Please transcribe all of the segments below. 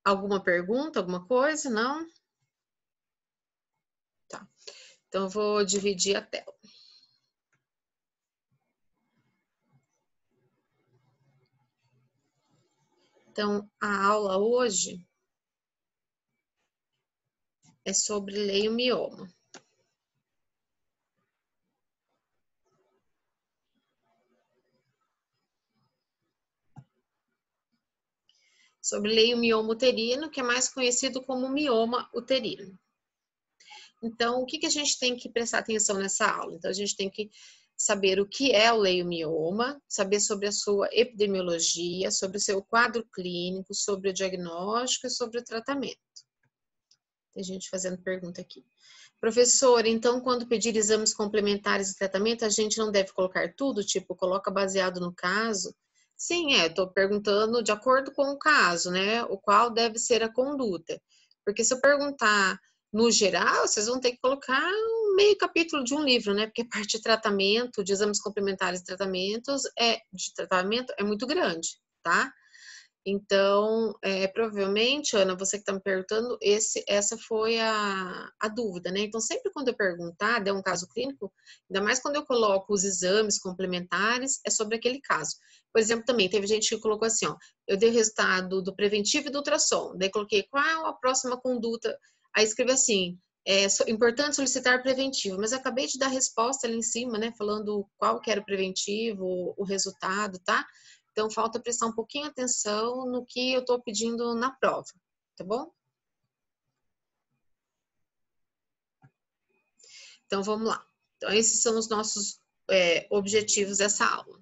Alguma pergunta, alguma coisa? Não? Tá. Então, eu vou dividir a tela. Então, a aula hoje é sobre leiomioma. Sobre leiomioma uterino, que é mais conhecido como mioma uterino. Então, o que a gente tem que prestar atenção nessa aula? Então, a gente tem que saber o que é o leiomioma, saber sobre a sua epidemiologia, sobre o seu quadro clínico, sobre o diagnóstico e sobre o tratamento. Tem gente fazendo pergunta aqui. Professor, então, quando pedir exames complementares de tratamento, a gente não deve colocar tudo? Tipo, coloca baseado no caso? Sim, estou perguntando de acordo com o caso, né? O qual deve ser a conduta. Porque se eu perguntar no geral, vocês vão ter que colocar um meio capítulo de um livro, né? Porque a parte de tratamento, de exames complementares de tratamento é muito grande, tá? Então, provavelmente, Ana, você que está me perguntando, essa foi a dúvida, né? Então, sempre quando eu perguntar, der um caso clínico, ainda mais quando eu coloco os exames complementares, é sobre aquele caso. Por exemplo, também teve gente que colocou assim, ó, eu dei o resultado do preventivo e do ultrassom, daí coloquei qual a próxima conduta, aí escrevi assim, importante solicitar preventivo, mas eu acabei de dar a resposta ali em cima, né, falando qual que era o preventivo, o resultado, tá? Então, falta prestar um pouquinho atenção no que eu estou pedindo na prova, tá bom? Então, vamos lá. Então, esses são os nossos objetivos dessa aula.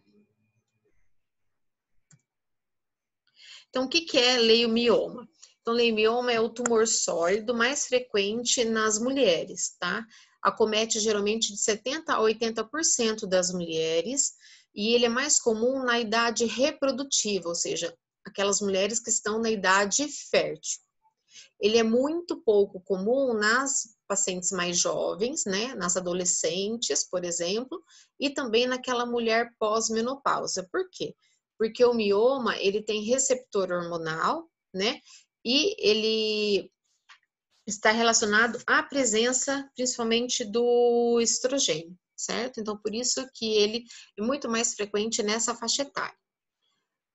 Então, o que é leiomioma? Então, leiomioma é o tumor sólido mais frequente nas mulheres, tá? Acomete geralmente de 70% a 80% das mulheres e ele é mais comum na idade reprodutiva, ou seja, aquelas mulheres que estão na idade fértil. Ele é muito pouco comum nas pacientes mais jovens, né, nas adolescentes, por exemplo, e também naquela mulher pós-menopausa. Por quê? Porque o mioma, ele tem receptor hormonal, né, e ele está relacionado à presença, principalmente, do estrogênio, certo? Então, por isso que ele é muito mais frequente nessa faixa etária.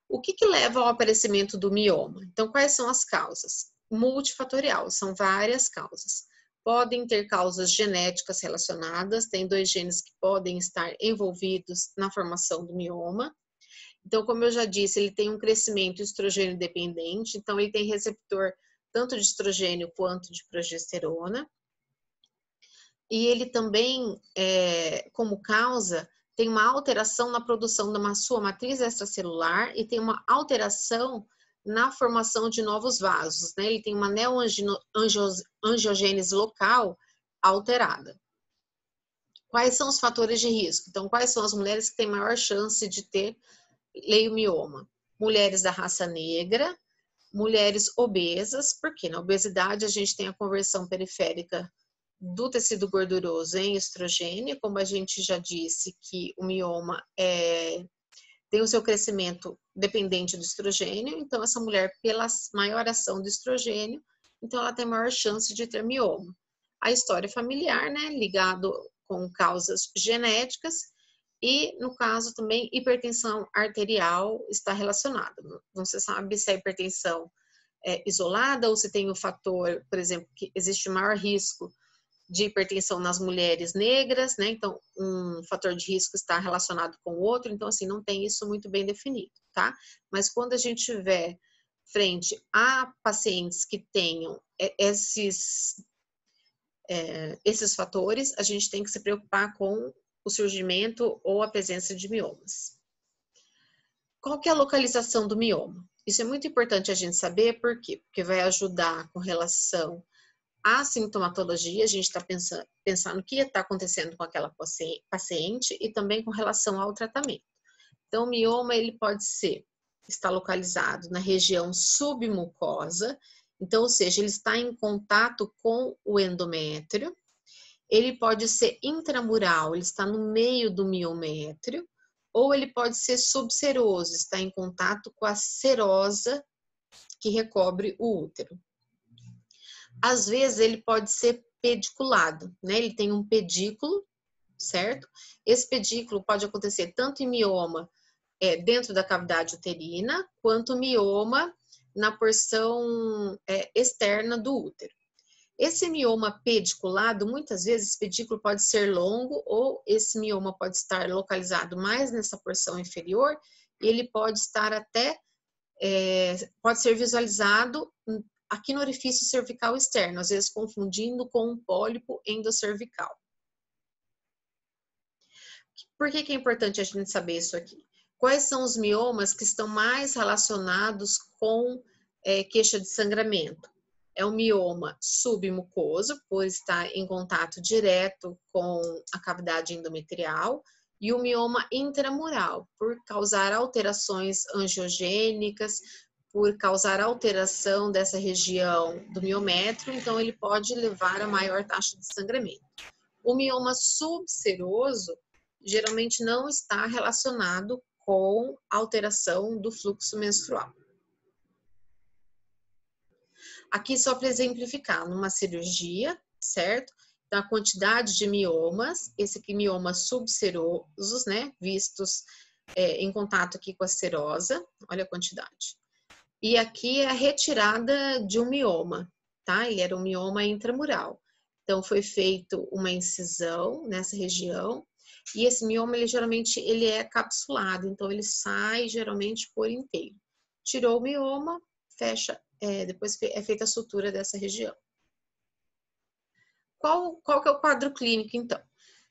O que leva ao aparecimento do mioma? Então, quais são as causas? Multifatorial, são várias causas. Podem ter causas genéticas relacionadas, tem 2 genes que podem estar envolvidos na formação do mioma. Então, como eu já disse, ele tem um crescimento estrogênio dependente, então ele tem receptor tanto de estrogênio quanto de progesterona. E ele também, como causa, tem uma alteração na produção da sua matriz extracelular e tem uma alteração na formação de novos vasos, né? Ele tem uma neoangiogênese local alterada. Quais são os fatores de risco? Então, quais são as mulheres que têm maior chance de ter leiomioma? Mulheres da raça negra, mulheres obesas, porque na obesidade a gente tem a conversão periférica do tecido gorduroso em estrogênio, como a gente já disse que o mioma tem o seu crescimento dependente do estrogênio, então essa mulher, pela maior ação do estrogênio, então ela tem maior chance de ter mioma. A história familiar, né, ligado com causas genéticas e, no caso também, hipertensão arterial está relacionada. Não se sabe se a hipertensão é isolada ou se tem o fator, por exemplo, que existe maior risco de hipertensão nas mulheres negras, né? Então, um fator de risco está relacionado com o outro, então, assim, não tem isso muito bem definido, tá? Mas quando a gente tiver frente a pacientes que tenham esses fatores, a gente tem que se preocupar com o surgimento ou a presença de miomas. Qual que é a localização do mioma? Isso é muito importante a gente saber, por quê? Porque vai ajudar com relação à sintomatologia, a gente está pensando o que está acontecendo com aquela paciente e também com relação ao tratamento. Então, o mioma, ele pode estar localizado na região submucosa, então, ou seja, ele está em contato com o endométrio. Ele pode ser intramural, ele está no meio do miométrio, ou ele pode ser subseroso, está em contato com a serosa que recobre o útero. Às vezes ele pode ser pediculado, né? Ele tem um pedículo, certo? Esse pedículo pode acontecer tanto em mioma dentro da cavidade uterina, quanto mioma na porção externa do útero. Esse mioma pediculado, muitas vezes esse pedículo pode ser longo ou esse mioma pode estar localizado mais nessa porção inferior e ele pode estar até, pode ser visualizado aqui no orifício cervical externo, às vezes confundindo com um pólipo endocervical. Por que é importante a gente saber isso aqui? Quais são os miomas que estão mais relacionados com queixa de sangramento? É o mioma submucoso, por estar em contato direto com a cavidade endometrial, e o mioma intramural, por causar alterações angiogênicas, por causar alteração dessa região do miométrio, então ele pode levar a maior taxa de sangramento. O mioma subseroso geralmente não está relacionado com alteração do fluxo menstrual. Aqui só para exemplificar, numa cirurgia, certo? Então, a quantidade de miomas, esse aqui miomas subserosos, né? Vistos em contato aqui com a serosa, olha a quantidade. E aqui é a retirada de um mioma, tá? Ele era um mioma intramural. Então, foi feito uma incisão nessa região, e esse mioma, geralmente, ele é capsulado, então ele sai, geralmente, por inteiro. Tirou o mioma, fecha, depois é feita a sutura dessa região. Qual que é o quadro clínico, então?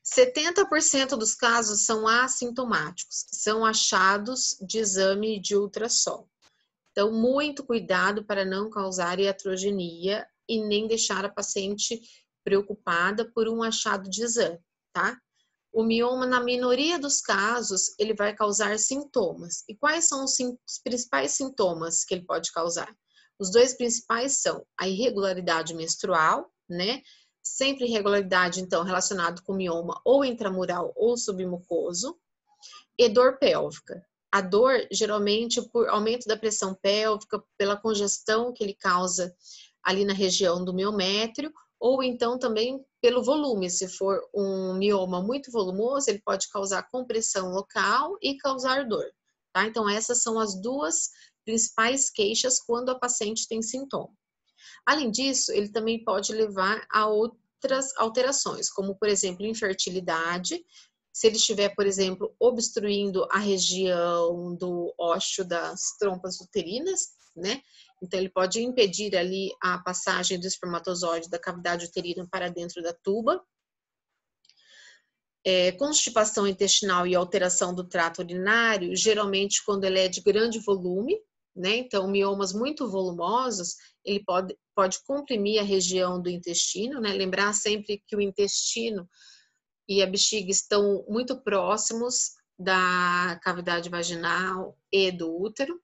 70% dos casos são assintomáticos, são achados de exame de ultrassom. Então, muito cuidado para não causar iatrogenia e nem deixar a paciente preocupada por um achado de exame, tá? O mioma, na minoria dos casos, ele vai causar sintomas. E quais são os principais sintomas que ele pode causar? Os dois principais são a irregularidade menstrual, né? Sempre irregularidade, então, relacionado com mioma ou intramural ou submucoso, e dor pélvica. A dor, geralmente, por aumento da pressão pélvica, pela congestão que ele causa ali na região do miométrio, ou então também pelo volume. Se for um mioma muito volumoso, ele pode causar compressão local e causar dor, tá? Então, essas são as duas principais queixas quando a paciente tem sintoma. Além disso, ele também pode levar a outras alterações, como, por exemplo, infertilidade. Se ele estiver, por exemplo, obstruindo a região do ósseo das trompas uterinas, né? Então, ele pode impedir ali a passagem do espermatozoide da cavidade uterina para dentro da tuba. Constipação intestinal e alteração do trato urinário, geralmente quando ele é de grande volume, né? Então, miomas muito volumosos, ele pode comprimir a região do intestino, né? Lembrar sempre que o intestino e a bexiga estão muito próximos da cavidade vaginal e do útero.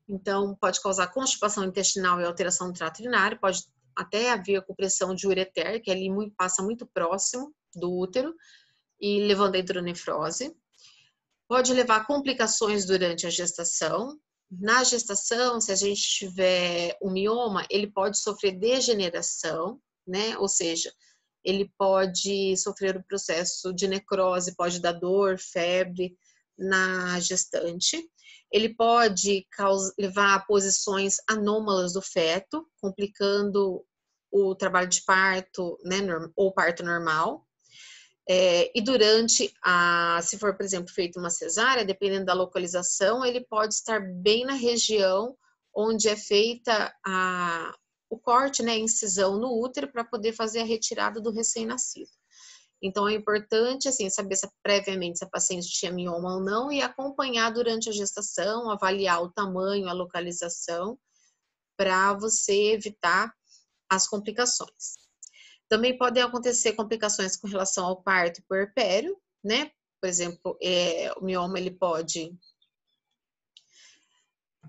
Então, pode causar constipação intestinal e alteração do trato urinário, pode até haver compressão de ureter, que ali passa muito próximo do útero, e levando a hidronefrose. Pode levar a complicações durante a gestação. Na gestação, se a gente tiver um mioma, ele pode sofrer degeneração, né? Ou seja, ele pode sofrer o processo de necrose, pode dar dor, febre na gestante. Ele pode levar a posições anômalas do feto, complicando o trabalho de parto, né, ou parto normal. E durante se for, por exemplo, feita uma cesárea, dependendo da localização, ele pode estar bem na região onde é feita o corte, né, a incisão no útero para poder fazer a retirada do recém-nascido. Então, é importante, assim, saber previamente se a paciente tinha mioma ou não e acompanhar durante a gestação, avaliar o tamanho, a localização, para você evitar as complicações. Também podem acontecer complicações com relação ao parto puerpério, né? Por exemplo, o mioma, ele pode,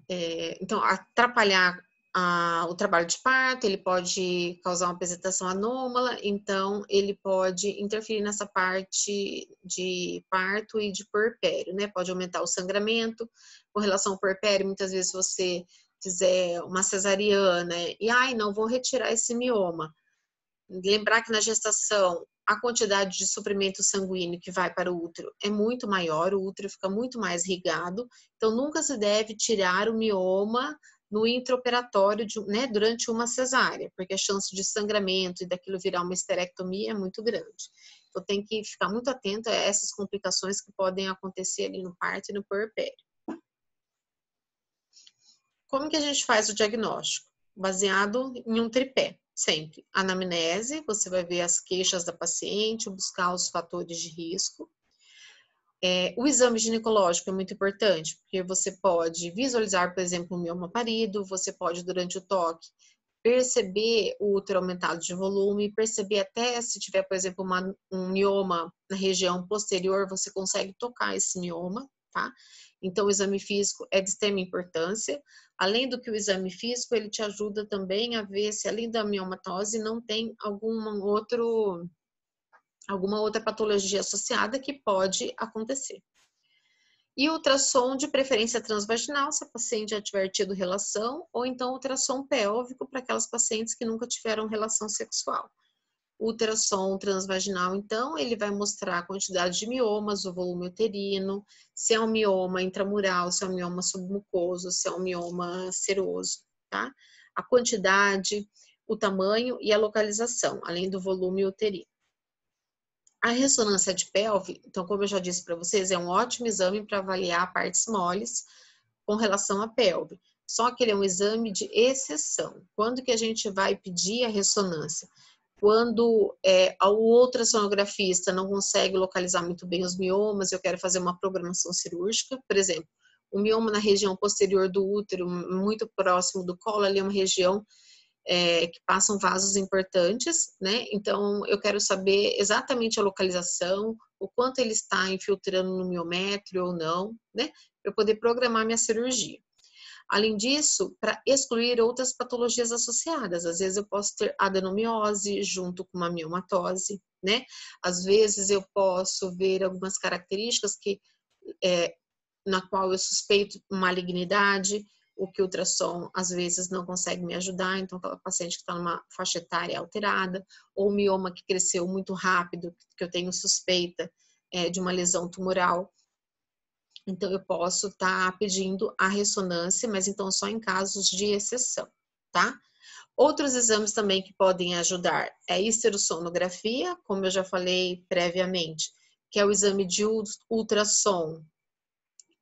então, atrapalhar o trabalho de parto, ele pode causar uma apresentação anômala, então ele pode interferir nessa parte de parto e de puerpério, né? Pode aumentar o sangramento. Com relação ao puerpério, muitas vezes você fizer uma cesariana e, não, vou retirar esse mioma. Lembrar que na gestação a quantidade de suprimento sanguíneo que vai para o útero é muito maior, o útero fica muito mais irrigado, então nunca se deve tirar o mioma no intraoperatório, né, durante uma cesárea, porque a chance de sangramento e daquilo virar uma esterectomia é muito grande. Então tem que ficar muito atento a essas complicações que podem acontecer ali no parto e no puerpério. Como que a gente faz o diagnóstico? Baseado em um tripé, sempre. Anamnese, você vai ver as queixas da paciente, buscar os fatores de risco. O exame ginecológico é muito importante, porque você pode visualizar, por exemplo, o mioma parido, você pode, durante o toque, perceber o útero aumentado de volume, perceber até se tiver, por exemplo, um mioma na região posterior, você consegue tocar esse mioma, tá? Então, o exame físico é de extrema importância. Além do que o exame físico, ele te ajuda também a ver se, além da miomatose, não tem alguma outra patologia associada que pode acontecer. E ultrassom de preferência transvaginal, se a paciente já tiver tido relação, ou então ultrassom pélvico para aquelas pacientes que nunca tiveram relação sexual. O ultrassom transvaginal, então, ele vai mostrar a quantidade de miomas, o volume uterino, se é um mioma intramural, se é um mioma submucoso, se é um mioma seroso, tá? A quantidade, o tamanho e a localização, além do volume uterino. A ressonância de pelve, então, como eu já disse para vocês, é um ótimo exame para avaliar partes moles com relação à pelve. Só que ele é um exame de exceção. Quando que a gente vai pedir a ressonância? Quando o ultrassonografista não consegue localizar muito bem os miomas, eu quero fazer uma programação cirúrgica, por exemplo, o mioma na região posterior do útero, muito próximo do colo, ali é uma região que passam vasos importantes, né? Então, eu quero saber exatamente a localização, o quanto ele está infiltrando no miométrio ou não, né? Para eu poder programar minha cirurgia. Além disso, para excluir outras patologias associadas, às vezes eu posso ter adenomiose junto com uma miomatose, né? Às vezes eu posso ver algumas características na qual eu suspeito malignidade, o que o ultrassom às vezes não consegue me ajudar, então aquela paciente que está numa faixa etária alterada, ou mioma que cresceu muito rápido, que eu tenho suspeita de uma lesão tumoral. Então eu posso estar pedindo a ressonância, mas então só em casos de exceção, tá? Outros exames também que podem ajudar é a histerossonografia, como eu já falei previamente, que é o exame de ultrassom,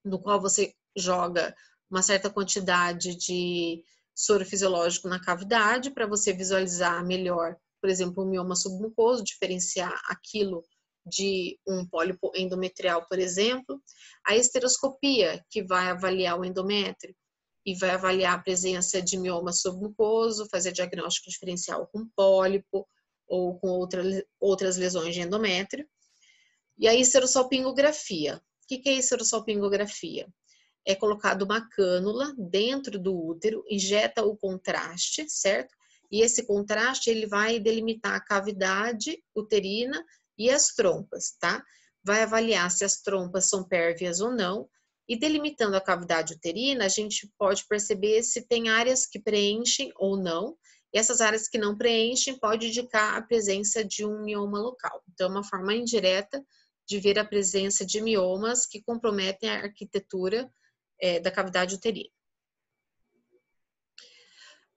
no qual você joga uma certa quantidade de soro fisiológico na cavidade para você visualizar melhor, por exemplo, o mioma submucoso, diferenciar aquilo de um pólipo endometrial, por exemplo. A esteroscopia, que vai avaliar o endométrio e vai avaliar a presença de mioma submucoso, fazer diagnóstico diferencial com pólipo ou com outras lesões de endométrio. E a esterossalpingografia. O que é a esterossalpingografia? É colocado uma cânula dentro do útero, injeta o contraste, certo? E esse contraste, ele vai delimitar a cavidade uterina e as trompas, tá? Vai avaliar se as trompas são pérvias ou não, e delimitando a cavidade uterina, a gente pode perceber se tem áreas que preenchem ou não, e essas áreas que não preenchem pode indicar a presença de um mioma local. Então, é uma forma indireta de ver a presença de miomas que comprometem a arquitetura da cavidade uterina.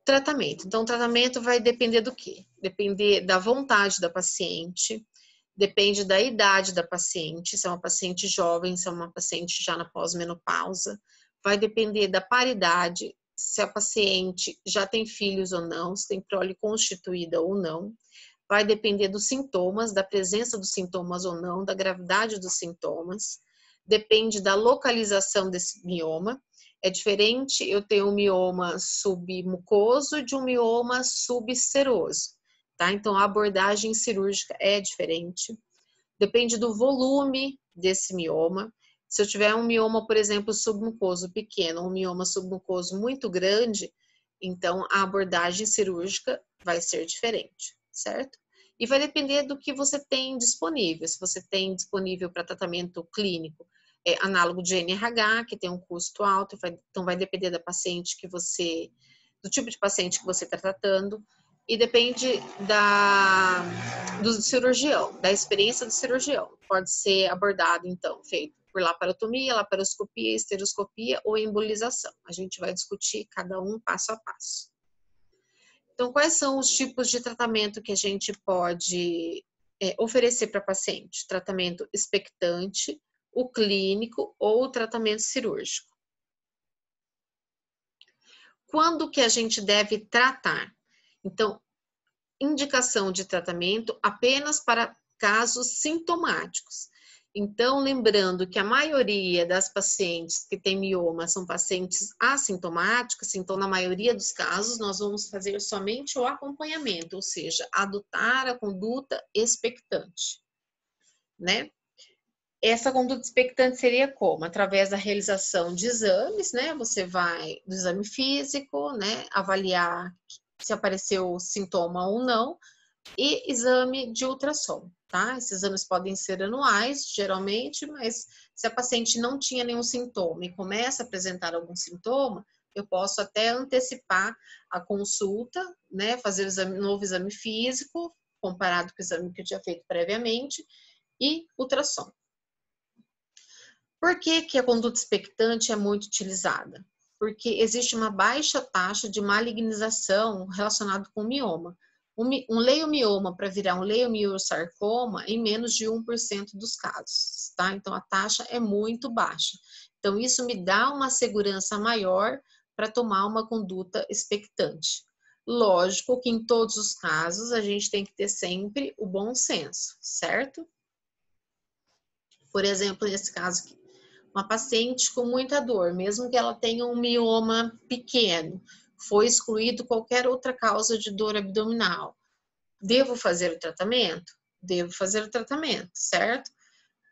Tratamento. Então, o tratamento vai depender do quê? Depender da vontade da paciente, depende da idade da paciente, se é uma paciente jovem, se é uma paciente já na pós-menopausa, vai depender da paridade, se a paciente já tem filhos ou não, se tem prole constituída ou não, vai depender dos sintomas, da presença dos sintomas ou não, da gravidade dos sintomas, depende da localização desse mioma. É diferente eu ter um mioma submucoso de um mioma subseroso, tá? Então, a abordagem cirúrgica é diferente. Depende do volume desse mioma. Se eu tiver um mioma, por exemplo, submucoso pequeno, um mioma submucoso muito grande, Então, a abordagem cirúrgica vai ser diferente, certo? E vai depender do que você tem disponível. Se você tem disponível para tratamento clínico, análogo de NRH, que tem um custo alto, então vai depender da paciente do tipo de paciente que você está tratando, e depende do cirurgião, da experiência do cirurgião. Pode ser abordado, então, feito por laparotomia, laparoscopia, esteroscopia ou embolização. A gente vai discutir cada um passo a passo. Então, quais são os tipos de tratamento que a gente pode oferecer para paciente? Tratamento expectante, o clínico ou o tratamento cirúrgico. Quando que a gente deve tratar? Então, indicação de tratamento apenas para casos sintomáticos. Então, lembrando que a maioria das pacientes que têm mioma são pacientes assintomáticas, então, na maioria dos casos, nós vamos fazer somente o acompanhamento, ou seja, adotar a conduta expectante, né? Essa conduta expectante seria como? Através da realização de exames, né? Você vai do exame físico, né? Avaliar se apareceu sintoma ou não, e exame de ultrassom, tá? Esses exames podem ser anuais, geralmente, mas se a paciente não tinha nenhum sintoma e começa a apresentar algum sintoma, eu posso até antecipar a consulta, né? Fazer novo exame físico, comparado com o exame que eu tinha feito previamente, e ultrassom. Por que que a conduta expectante é muito utilizada? Porque existe uma baixa taxa de malignização relacionada com o mioma. Um leiomioma para virar um leiomiosarcoma em menos de 1% dos casos, tá? Então, a taxa é muito baixa. Então, isso me dá uma segurança maior para tomar uma conduta expectante. Lógico que em todos os casos a gente tem que ter sempre o bom senso, certo? Por exemplo, nesse caso aqui, uma paciente com muita dor, mesmo que ela tenha um mioma pequeno, foi excluído qualquer outra causa de dor abdominal. Devo fazer o tratamento? Devo fazer o tratamento, certo?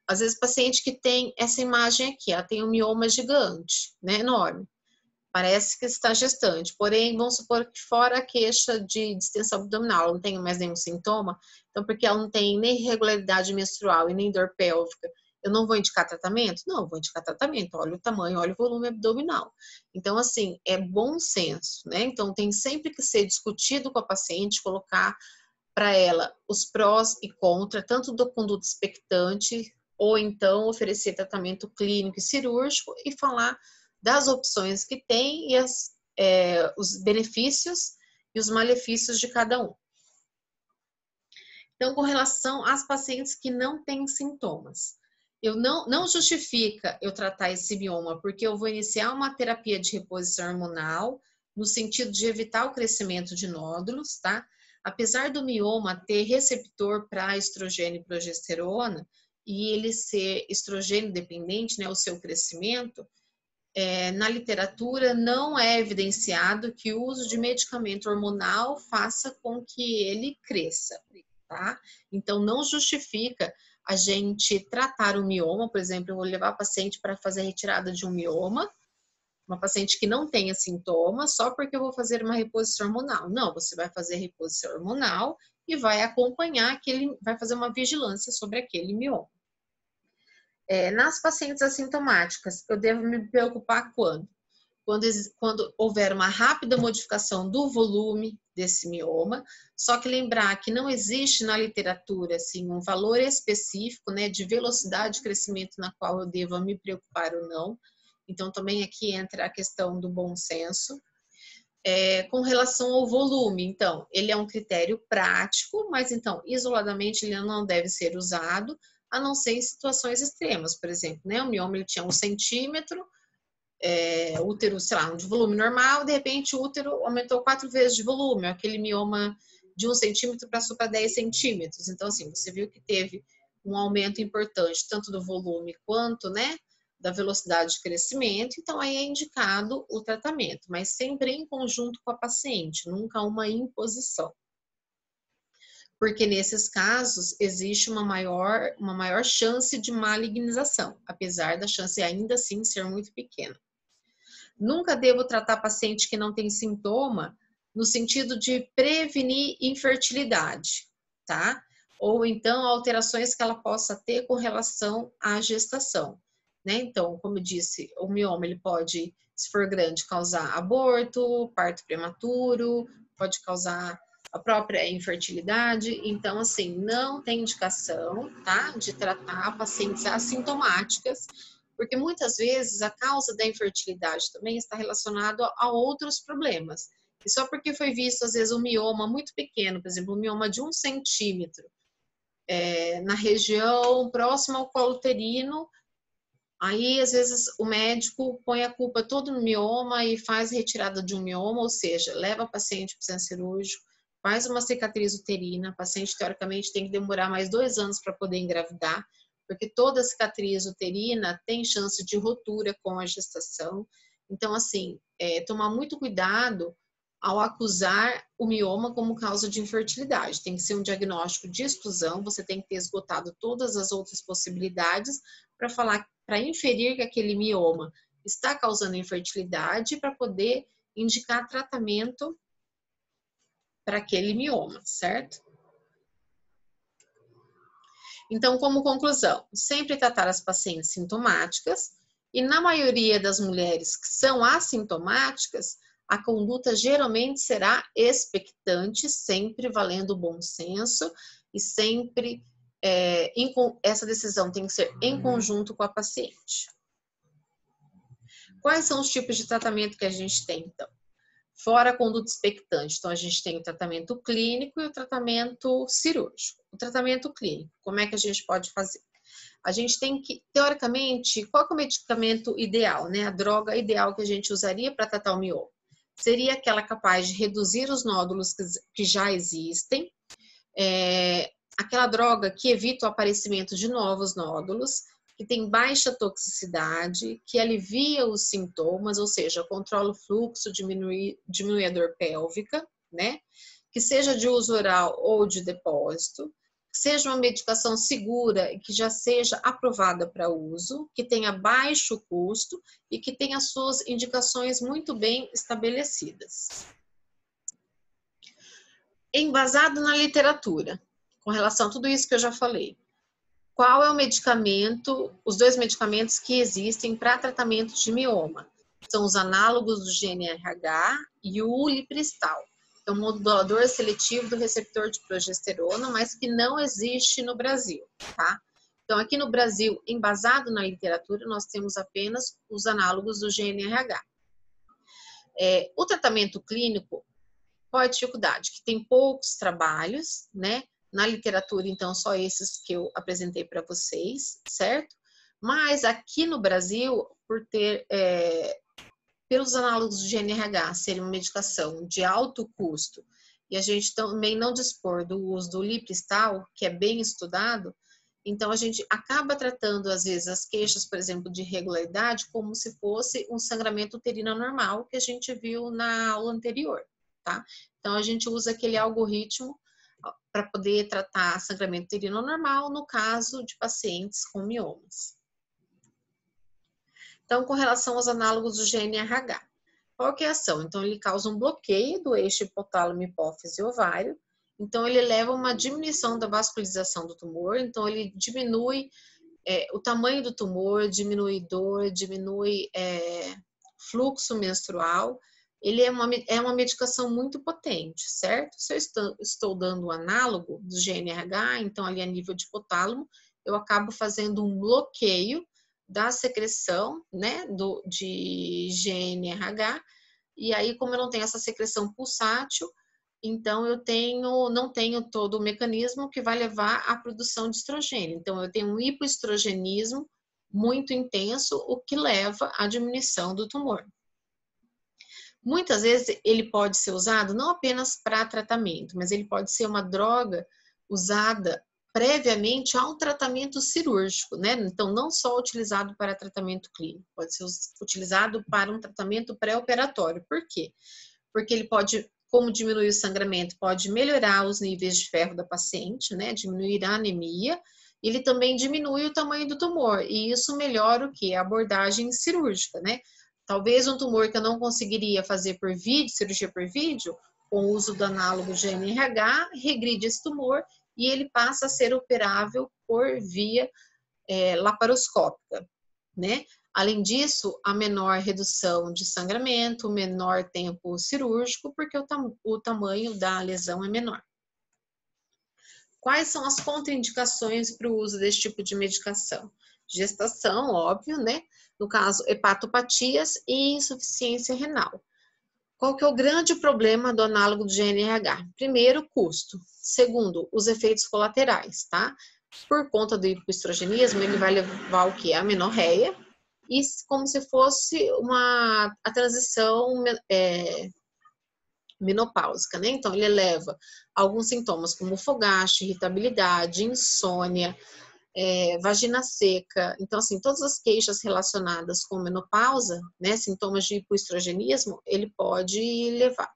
Às vezes, paciente que tem essa imagem aqui, ela tem um mioma gigante, né, enorme. Parece que está gestante, porém, vamos supor que fora a queixa de distensão abdominal, ela não tem mais nenhum sintoma, então porque ela não tem nem irregularidade menstrual e nem dor pélvica, eu não vou indicar tratamento? Não, vou indicar tratamento, olha o tamanho, olha o volume abdominal. Então, assim, é bom senso, né? Então, tem sempre que ser discutido com a paciente, colocar para ela os prós e contras, tanto do conduta expectante, ou então oferecer tratamento clínico e cirúrgico e falar das opções que tem e os benefícios e os malefícios de cada um. Então, com relação às pacientes que não têm sintomas, não justifica eu tratar esse mioma, porque eu vou iniciar uma terapia de reposição hormonal, no sentido de evitar o crescimento de nódulos, tá? Apesar do mioma ter receptor para estrogênio e progesterona, e ele ser estrogênio dependente, né, o seu crescimento, na literatura não é evidenciado que o uso de medicamento hormonal faça com que ele cresça, tá? Então, não justifica a gente tratar o mioma, por exemplo, eu vou levar a paciente para fazer a retirada de um mioma, uma paciente que não tenha sintomas, só porque eu vou fazer uma reposição hormonal. Não, você vai fazer reposição hormonal e vai acompanhar vai fazer uma vigilância sobre aquele mioma. Nas pacientes assintomáticas, eu devo me preocupar quando? Quando houver uma rápida modificação do volume desse mioma, só que lembrar que não existe na literatura assim, um valor específico, né, de velocidade de crescimento na qual eu devo me preocupar ou não. Então, também aqui entra a questão do bom senso. Com relação ao volume, então, ele é um critério prático, mas então, isoladamente, ele não deve ser usado, a não ser em situações extremas, por exemplo, né? O mioma ele tinha 1 centímetro, útero, sei lá, de volume normal, de repente o útero aumentou 4 vezes de volume, aquele mioma de 1 centímetro passou para 10 centímetros. Então, assim, você viu que teve um aumento importante, tanto do volume quanto, né, da velocidade de crescimento, então aí é indicado o tratamento, mas sempre em conjunto com a paciente, nunca uma imposição. Porque nesses casos existe uma maior chance de malignização, apesar da chance ainda assim ser muito pequena. Nunca devo tratar paciente que não tem sintoma no sentido de prevenir infertilidade, tá? Ou então alterações que ela possa ter com relação à gestação, né? Então, como eu disse, o mioma ele pode, se for grande, causar aborto, parto prematuro, pode causar a própria infertilidade. Então, assim, não tem indicação, tá? De tratar pacientes assintomáticas, porque muitas vezes a causa da infertilidade também está relacionada a outros problemas. E só porque foi visto, às vezes, um mioma muito pequeno, por exemplo, um mioma de 1 centímetro, na região próxima ao colo uterino, aí, às vezes, o médico põe a culpa toda no mioma e faz retirada de um mioma, ou seja, leva a paciente para o centro cirúrgico, faz uma cicatriz uterina, a paciente, teoricamente, tem que demorar mais 2 anos para poder engravidar, porque toda cicatriz uterina tem chance de rotura com a gestação. Então, assim, tomar muito cuidado ao acusar o mioma como causa de infertilidade. Tem que ser um diagnóstico de exclusão, você tem que ter esgotado todas as outras possibilidades para falar, para inferir que aquele mioma está causando infertilidade para poder indicar tratamento para aquele mioma, certo? Então, como conclusão, sempre tratar as pacientes sintomáticas e na maioria das mulheres que são assintomáticas, a conduta geralmente será expectante, sempre valendo o bom senso e sempre essa decisão tem que ser em conjunto com a paciente. Quais são os tipos de tratamento que a gente tem, então? Fora a conduta expectante, então a gente tem o tratamento clínico e o tratamento cirúrgico. O tratamento clínico, como é que a gente pode fazer? A gente tem que, teoricamente, qual que é o medicamento ideal, né? A droga ideal que a gente usaria para tratar o mioma? Seria aquela capaz de reduzir os nódulos que já existem, aquela droga que evita o aparecimento de novos nódulos, que tem baixa toxicidade, que alivia os sintomas, ou seja, controla o fluxo, diminui a dor pélvica, né? Que seja de uso oral ou de depósito, que seja uma medicação segura e que já seja aprovada para uso, que tenha baixo custo e que tenha suas indicações muito bem estabelecidas. Embasado na literatura, com relação a tudo isso que eu já falei. Qual é o medicamento, os 2 medicamentos que existem para tratamento de mioma? São os análogos do GNRH e o Lipristal. É um modulador seletivo do receptor de progesterona, mas que não existe no Brasil, tá? Então, aqui no Brasil, embasado na literatura, nós temos apenas os análogos do GNRH. O tratamento clínico, qual é a dificuldade? Que tem poucos trabalhos, né? Na literatura, então, só esses que eu apresentei para vocês, certo? Mas aqui no Brasil, por ter, pelos análogos do GNRH serem uma medicação de alto custo, e a gente também não dispor do uso do Lipristal, que é bem estudado, então a gente acaba tratando, às vezes, as queixas, por exemplo, de irregularidade, como se fosse um sangramento uterino normal, que a gente viu na aula anterior, tá? Então, a gente usa aquele algoritmo para poder tratar sangramento uterino normal no caso de pacientes com miomas. Então, com relação aos análogos do GNRH, qual que é a ação? Então, ele causa um bloqueio do eixo hipotálamo, hipófise e ovário. Então, ele leva a uma diminuição da vascularização do tumor. Então, ele diminui o tamanho do tumor, diminui dor, diminui fluxo menstrual. Ele é uma medicação muito potente, certo? Se eu estou dando o análogo do GNRH, então ali a nível de hipotálamo, eu acabo fazendo um bloqueio da secreção, né, de GNRH, e aí como eu não tenho essa secreção pulsátil, então eu não tenho todo o mecanismo que vai levar à produção de estrogênio. Então eu tenho um hipoestrogenismo muito intenso, o que leva à diminuição do tumor. Muitas vezes ele pode ser usado não apenas para tratamento, mas ele pode ser uma droga usada previamente a um tratamento cirúrgico, né? Então, não só utilizado para tratamento clínico, pode ser utilizado para um tratamento pré-operatório. Por quê? Porque ele pode, como diminuir o sangramento, pode melhorar os níveis de ferro da paciente, né? Diminuir a anemia. Ele também diminui o tamanho do tumor, e isso melhora o quê? A abordagem cirúrgica, né? Talvez um tumor que eu não conseguiria fazer por vídeo, cirurgia por vídeo, com o uso do análogo GNRH, regride esse tumor e ele passa a ser operável por via laparoscópica, né? Além disso, a menor redução de sangramento, menor tempo cirúrgico, porque o tamanho da lesão é menor. Quais são as contraindicações para o uso desse tipo de medicação? Gestação, óbvio, né? No caso, hepatopatias e insuficiência renal. Qual que é o grande problema do análogo do GNRH? Primeiro, custo. Segundo, os efeitos colaterais, tá? Por conta do hipoestrogenismo, ele vai levar o quê? A amenorreia, e como se fosse a transição menopáusica, né? Então, ele leva alguns sintomas como fogacho, irritabilidade, insônia, vagina seca. Então, assim, todas as queixas relacionadas com menopausa, né, sintomas de hipoestrogenismo, ele pode levar.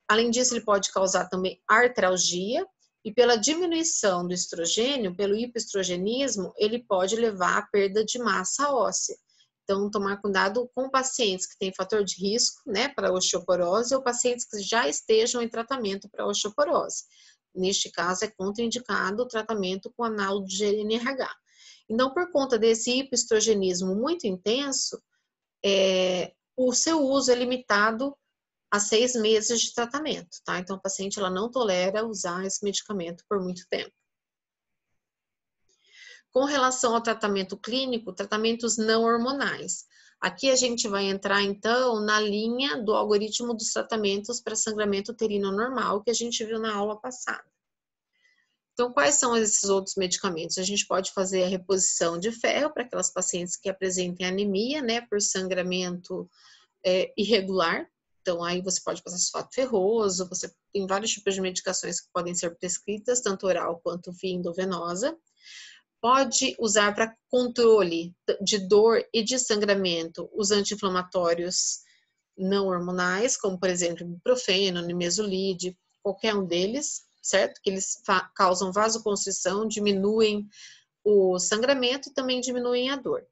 Além disso, ele pode causar também artralgia, e pela diminuição do estrogênio, pelo hipoestrogenismo, ele pode levar à perda de massa óssea. Então, tomar cuidado com pacientes que têm fator de risco, né, para osteoporose, ou pacientes que já estejam em tratamento para osteoporose. Neste caso, é contraindicado o tratamento com análogo de GNRH. Então, por conta desse hipoestrogenismo muito intenso, o seu uso é limitado a 6 meses de tratamento, tá? Então, a paciente ela não tolera usar esse medicamento por muito tempo. Com relação ao tratamento clínico, tratamentos não hormonais. Aqui a gente vai entrar, então, na linha do algoritmo dos tratamentos para sangramento uterino normal, que a gente viu na aula passada. Então, quais são esses outros medicamentos? A gente pode fazer a reposição de ferro para aquelas pacientes que apresentem anemia, né, por sangramento irregular. Então, aí você pode passar sulfato ferroso, você tem vários tipos de medicações que podem ser prescritas, tanto oral quanto via endovenosa. Pode usar para controle de dor e de sangramento os anti-inflamatórios não hormonais, como, por exemplo, ibuprofeno, nimesulide, qualquer um deles, certo? Que eles causam vasoconstrição, diminuem o sangramento e também diminuem a dor.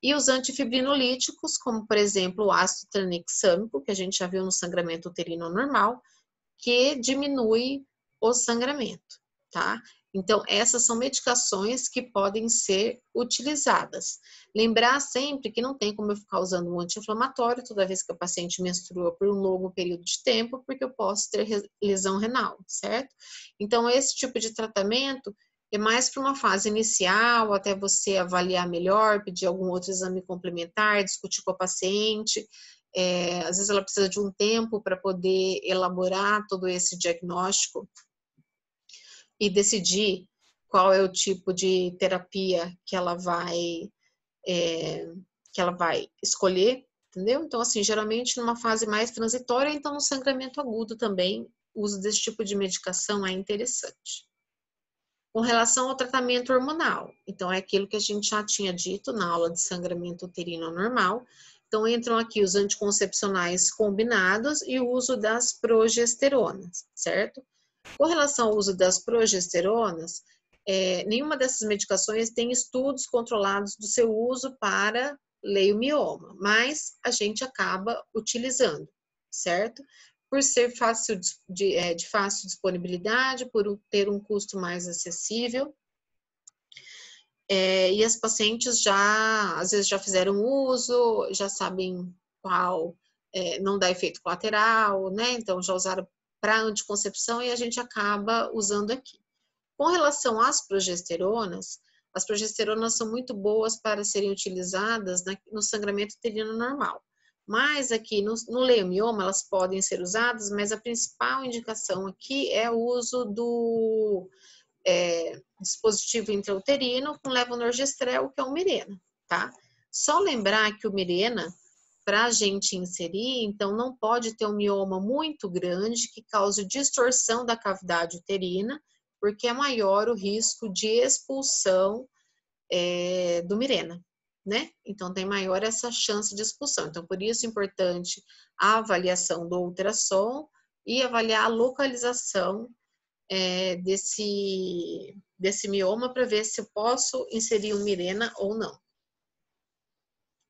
E os antifibrinolíticos, como por exemplo o ácido tranexâmico, que a gente já viu no sangramento uterino normal, que diminui o sangramento, tá? Então, essas são medicações que podem ser utilizadas. Lembrar sempre que não tem como eu ficar usando um anti-inflamatório toda vez que a paciente menstrua por um longo período de tempo, porque eu posso ter lesão renal, certo? Então, esse tipo de tratamento é mais para uma fase inicial, até você avaliar melhor, pedir algum outro exame complementar, discutir com a paciente. Às vezes ela precisa de um tempo para poder elaborar todo esse diagnóstico e decidir qual é o tipo de terapia que ela vai escolher, entendeu? Então, assim, geralmente numa fase mais transitória, então no sangramento agudo também, o uso desse tipo de medicação é interessante. Com relação ao tratamento hormonal, então é aquilo que a gente já tinha dito na aula de sangramento uterino normal. Então entram aqui os anticoncepcionais combinados e o uso das progesteronas, certo? Com relação ao uso das progesteronas, nenhuma dessas medicações tem estudos controlados do seu uso para leiomioma, mas a gente acaba utilizando, certo? Por ser de fácil disponibilidade, por ter um custo mais acessível. E as pacientes às vezes já fizeram uso, já sabem qual não dá efeito colateral, né? Então já usaram para anticoncepção e a gente acaba usando aqui. Com relação às progesteronas são muito boas para serem utilizadas no sangramento uterino normal. Mas aqui no leiomioma elas podem ser usadas, mas a principal indicação aqui é o uso do dispositivo intrauterino com levonorgestrel, que é o Mirena, tá? Só lembrar que o Mirena, para a gente inserir, então não pode ter um mioma muito grande que cause distorção da cavidade uterina, porque é maior o risco de expulsão do Mirena, né? Então tem maior essa chance de expulsão. Então por isso é importante a avaliação do ultrassom e avaliar a localização desse mioma para ver se eu posso inserir um Mirena ou não.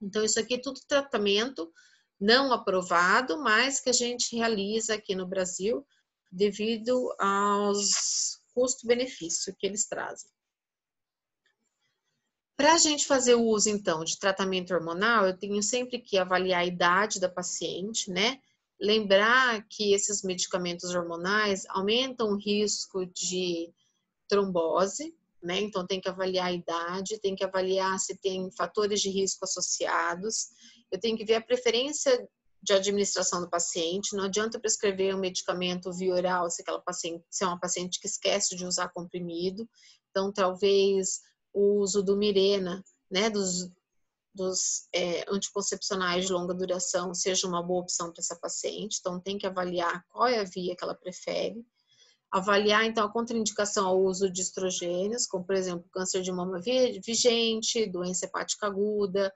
Então, isso aqui é tudo tratamento não aprovado, mas que a gente realiza aqui no Brasil devido aos custo-benefício que eles trazem. Para a gente fazer o uso, então, de tratamento hormonal, eu tenho sempre que avaliar a idade da paciente, né? Lembrar que esses medicamentos hormonais aumentam o risco de trombose, né? Então, tem que avaliar a idade, tem que avaliar se tem fatores de risco associados. Eu tenho que ver a preferência de administração do paciente. Não adianta prescrever um medicamento via oral se é uma paciente que esquece de usar comprimido. Então, talvez o uso do Mirena, né, dos anticoncepcionais de longa duração seja uma boa opção para essa paciente. Então, tem que avaliar qual é a via que ela prefere. Avaliar, então, a contraindicação ao uso de estrogênios, como, por exemplo, câncer de mama vigente, doença hepática aguda,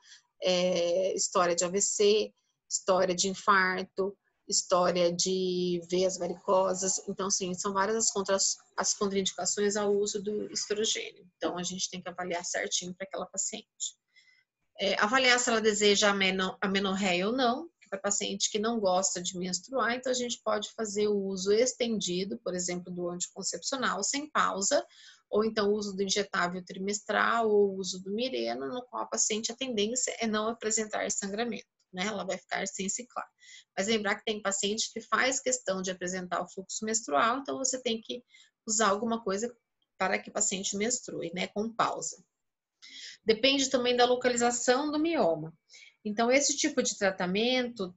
história de AVC, história de infarto, história de veias varicosas. Então, sim, são várias as contraindicações ao uso do estrogênio. Então, a gente tem que avaliar certinho para aquela paciente. Avaliar se ela deseja a menorreia ou não, para paciente que não gosta de menstruar, então a gente pode fazer o uso estendido, por exemplo, do anticoncepcional sem pausa, ou então o uso do injetável trimestral ou o uso do Mirena, no qual a paciente a tendência é não apresentar sangramento, né? Ela vai ficar sem ciclar. Mas lembrar que tem paciente que faz questão de apresentar o fluxo menstrual, então você tem que usar alguma coisa para que o paciente menstrue, né? Com pausa. Depende também da localização do mioma. Então, esse tipo de tratamento,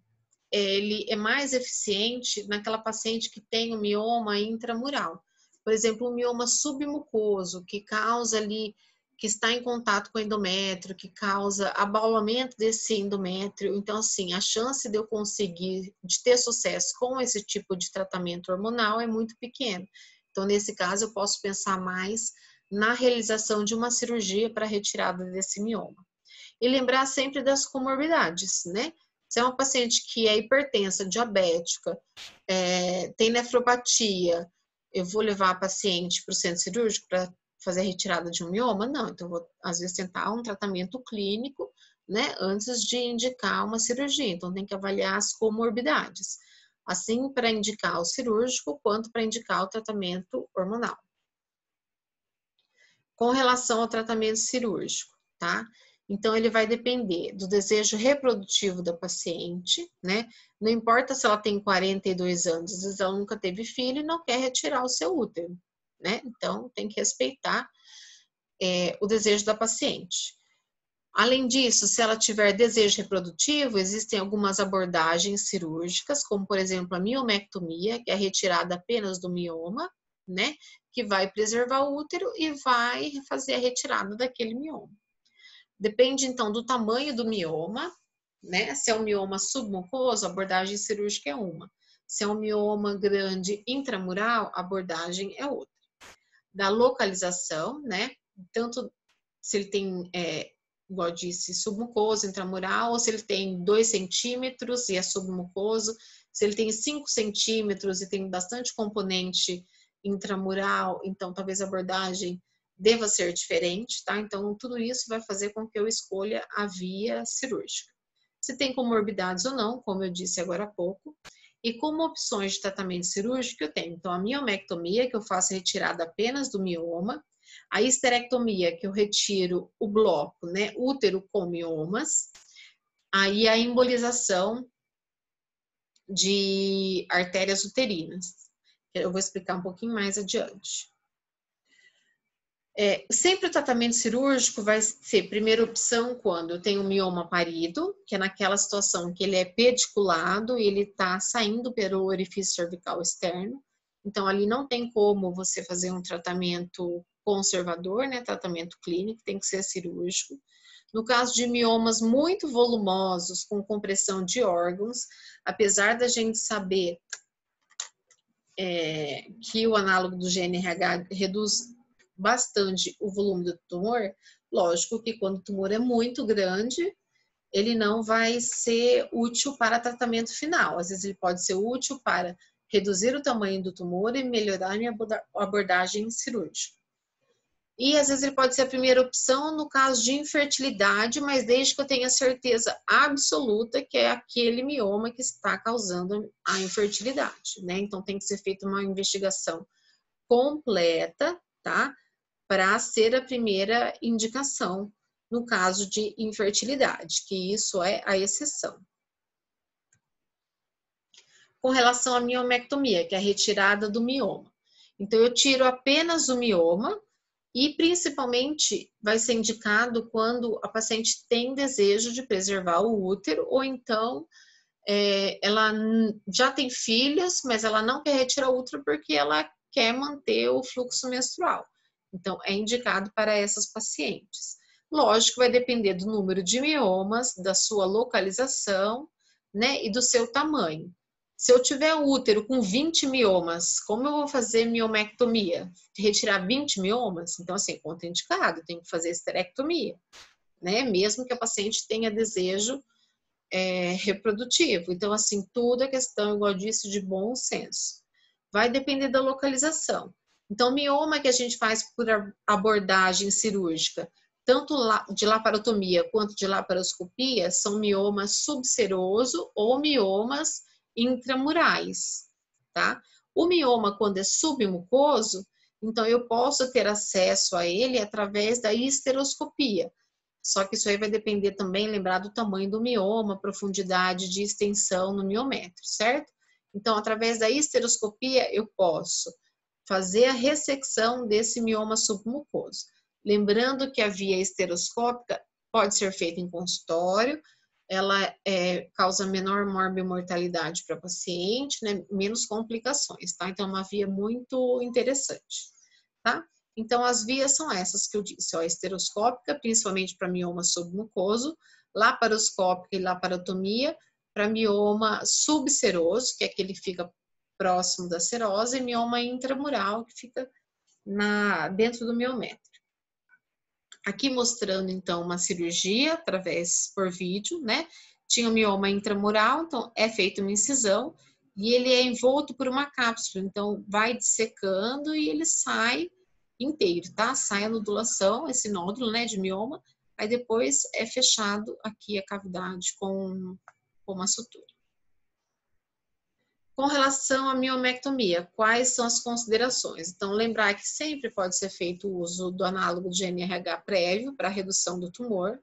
ele é mais eficiente naquela paciente que tem o mioma intramural. Por exemplo, o mioma submucoso, que causa ali, que está em contato com o endométrio, que causa abaulamento desse endométrio. Então, assim, a chance de eu conseguir, de ter sucesso com esse tipo de tratamento hormonal é muito pequena. Então, nesse caso, eu posso pensar mais na realização de uma cirurgia para retirada desse mioma. E lembrar sempre das comorbidades, né? Se é uma paciente que é hipertensa, diabética, tem nefropatia, eu vou levar a paciente para o centro cirúrgico para fazer a retirada de um mioma? Não, então eu vou, às vezes, tentar um tratamento clínico, né, antes de indicar uma cirurgia. Então, tem que avaliar as comorbidades, assim para indicar o cirúrgico, quanto para indicar o tratamento hormonal. Com relação ao tratamento cirúrgico, tá? Então, ele vai depender do desejo reprodutivo da paciente, né? Não importa se ela tem 42 anos, às vezes ela nunca teve filho e não quer retirar o seu útero, né? Então, tem que respeitar o desejo da paciente. Além disso, se ela tiver desejo reprodutivo, existem algumas abordagens cirúrgicas, como, por exemplo, a miomectomia, que é a retirada apenas do mioma, né? Que vai preservar o útero e vai fazer a retirada daquele mioma. Depende, então, do tamanho do mioma, né? Se é um mioma submucoso, a abordagem cirúrgica é uma. Se é um mioma grande intramural, a abordagem é outra. Da localização, né? Tanto se ele tem, igual eu disse, submucoso, intramural, ou se ele tem 2 centímetros e é submucoso, se ele tem 5 centímetros e tem bastante componente intramural, então talvez a abordagem deva ser diferente, tá? Então, tudo isso vai fazer com que eu escolha a via cirúrgica. Se tem comorbidades ou não, como eu disse agora há pouco, e como opções de tratamento cirúrgico eu tenho, então, a miomectomia, que eu faço retirada apenas do mioma, a histerectomia, que eu retiro o bloco, né, útero com miomas, aí a embolização de artérias uterinas, que eu vou explicar um pouquinho mais adiante. Sempre o tratamento cirúrgico vai ser primeira opção quando eu tenho um mioma parido, que é naquela situação que ele é pediculado e ele está saindo pelo orifício cervical externo. Então, ali não tem como você fazer um tratamento conservador, né? Tratamento clínico, tem que ser cirúrgico. No caso de miomas muito volumosos, com compressão de órgãos, apesar da gente saber que o análogo do GNRH reduz bastante o volume do tumor, lógico que quando o tumor é muito grande, ele não vai ser útil para tratamento final. Às vezes ele pode ser útil para reduzir o tamanho do tumor e melhorar a minha abordagem cirúrgica. E às vezes ele pode ser a primeira opção no caso de infertilidade, mas desde que eu tenha certeza absoluta que é aquele mioma que está causando a infertilidade, né? Então tem que ser feita uma investigação completa, tá? Para ser a primeira indicação no caso de infertilidade, que isso é a exceção. Com relação à miomectomia, que é a retirada do mioma. Então, eu tiro apenas o mioma e, principalmente, vai ser indicado quando a paciente tem desejo de preservar o útero ou então ela já tem filhos, mas ela não quer retirar o útero porque ela quer manter o fluxo menstrual. Então, é indicado para essas pacientes. Lógico, vai depender do número de miomas, da sua localização, né, e do seu tamanho. Se eu tiver um útero com 20 miomas, como eu vou fazer miomectomia? Retirar 20 miomas? Então, assim, contraindicado, tem que fazer esterectomia, né? Mesmo que a paciente tenha desejo reprodutivo. Então, assim, tudo é questão, igual eu disse, de bom senso. Vai depender da localização. Então, mioma que a gente faz por abordagem cirúrgica, tanto de laparotomia quanto de laparoscopia, são miomas subseroso ou miomas intramurais, tá? O mioma, quando é submucoso, então eu posso ter acesso a ele através da histeroscopia. Só que isso aí vai depender também, lembrar do tamanho do mioma, profundidade de extensão no miômetro, certo? Então, através da histeroscopia, eu posso fazer a ressecção desse mioma submucoso. Lembrando que a via histeroscópica pode ser feita em consultório, ela causa menor morbimortalidade para a paciente, né? Menos complicações, tá? Então, é uma via muito interessante, tá? Então, as vias são essas que eu disse, ó, esteroscópica, principalmente para mioma submucoso, laparoscópica e laparotomia para mioma subseroso, que é aquele que fica próximo da serose, e mioma intramural, que fica dentro do miométrio. Aqui mostrando, então, uma cirurgia através por vídeo, né? Tinha o mioma intramural, então é feita uma incisão e ele é envolto por uma cápsula, então vai dissecando e ele sai inteiro, tá? Sai a nodulação, esse nódulo, né, de mioma, aí depois é fechado aqui a cavidade com uma sutura. Com relação à miomectomia, quais são as considerações? Então, lembrar que sempre pode ser feito o uso do análogo de NRH prévio para redução do tumor.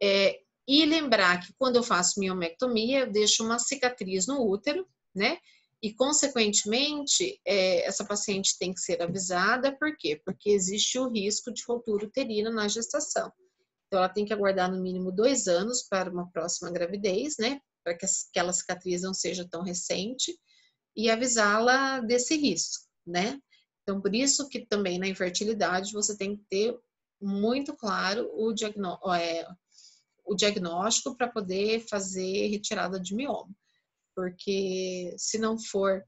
E lembrar que quando eu faço miomectomia, eu deixo uma cicatriz no útero, né? E, consequentemente, essa paciente tem que ser avisada, por quê? Porque existe o risco de ruptura uterina na gestação. Então, ela tem que aguardar no mínimo 2 anos para uma próxima gravidez, né? Para que aquela cicatriz não seja tão recente e avisá-la desse risco, né? Então, por isso que também na infertilidade você tem que ter muito claro o diagnóstico para poder fazer retirada de mioma. Porque se não for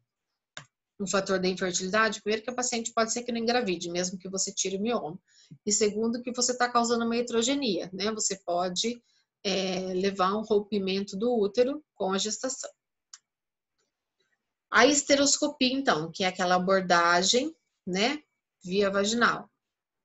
um fator da infertilidade, primeiro que a paciente pode ser que não engravide, mesmo que você tire o mioma. E segundo que você está causando uma heterogenia, né? Você pode levar a um rompimento do útero com a gestação. A histeroscopia, então, que é aquela abordagem, né, via vaginal.